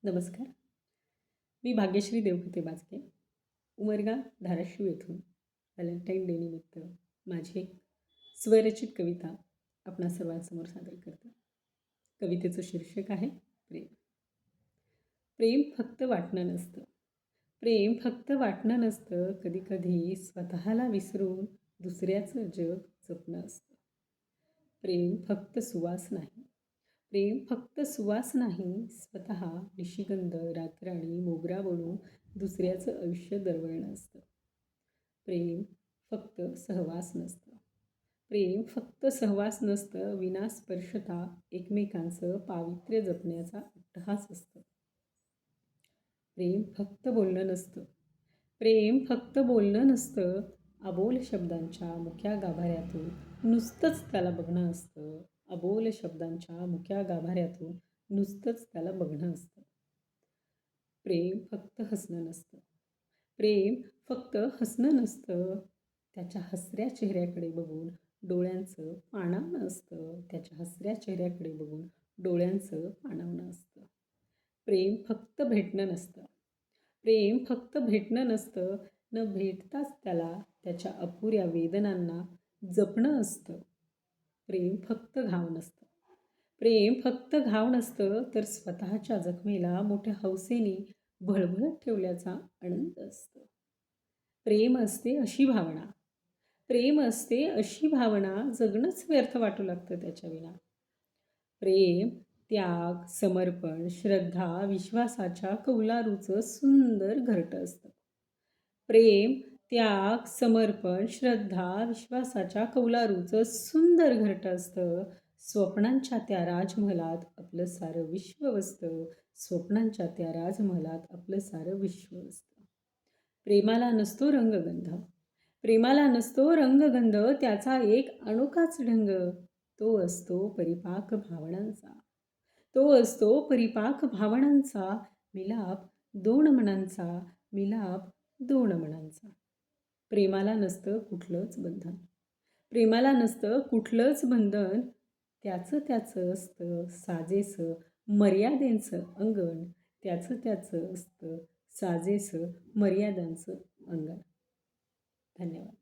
नमस्कार. मी भाग्यश्री देवकते बाचके. उमरगा, धाराशिव येथून Valentine day निमित्त माझी एक स्वरचित कविता आपणा सर्वांसमोर सादर करते. कवितेचं शीर्षक आहे प्रेम. प्रेम फक्त वाटणं नसतं. प्रेम फक्त वाटणं नसतं. कधी-कधी स्वतःला विसरून दुसऱ्याचं जग जपणं असतं. प्रेम फक्त सुवास नाही. प्रेम फक्त सुवास नाही, स्वतः निशिगंध, रातराणी, मोगरा बनून दुसऱ्याचं आयुष्य दरवळणं असतं. प्रेम फक्त सहवास नसतं. प्रेम फक्त सहवास नसतं, विना स्पर्शता एकमेकांचं पावित्र्य जपण्याचा अट्टहास असतं. प्रेम फक्त बोलणं नसतं. प्रेम फक्त बोलणं नसतं, अबोल शब्दांच्या मुक्या गाभाऱ्यातून नुसतंच त्याला बघणं असतं. अबोल शब्दांच्या मुक्या गाभाऱ्यातून नुसतंच त्याला बघणं असतं. प्रेम फक्त हसणं नसतं. प्रेम फक्त हसणं नसतं, त्याच्या हसऱ्या चेहऱ्याकडे बघून डोळ्यांचं पाणावणं असतं. त्याच्या हसऱ्या चेहऱ्याकडे बघून डोळ्यांचं पाणावणं असतं. प्रेम फक्त भेटणं नसतं. प्रेम फक्त भेटणं नसतं, न भेटताच त्याला त्याच्या अपुऱ्या वेदनांना जपणं असतं. प्रेम फक्त घाव नसतं. प्रेम फक्त घाव नसतं, तर स्वतःच्या जखमेला मोठ्या हौसेने भळभळत ठेवल्याचा आनंद असतं. प्रेम असते अशी भावना. प्रेम असते अशी भावना, जगणंच व्यर्थ वाटू लागतं त्याच्याविना. प्रेम, त्याग, समर्पण, श्रद्धा, विश्वासाच्या कौलारूचं सुंदर घरटं असतं. प्रेम, त्याग, समर्पण, श्रद्धा, विश्वासाच्या कौलारूचं सुंदर घरटं असतं. स्वप्नांच्या त्या राजमहालात आपलं सारं विश्व वसतं. स्वप्नांच्या त्या राजमहालात आपलं सारं विश्व वसतं. प्रेमाला नसतो रंगगंध. प्रेमाला नसतो रंगगंध, त्याचा एक अनोखाच ढंग. तो असतो परिपाक भावनांचा. तो असतो परिपाक भावनांचा, मिलाप दोन मनांचा, मिलाप दोन मनांचा. प्रेमाला नसतं कुठलंच बंधन. प्रेमाला नसतं कुठलंच बंधन, त्याचं असतं साजेसं मर्यादेचं अंगण. त्याचं असतं साजेसं मर्यादांचं अंगण. धन्यवाद.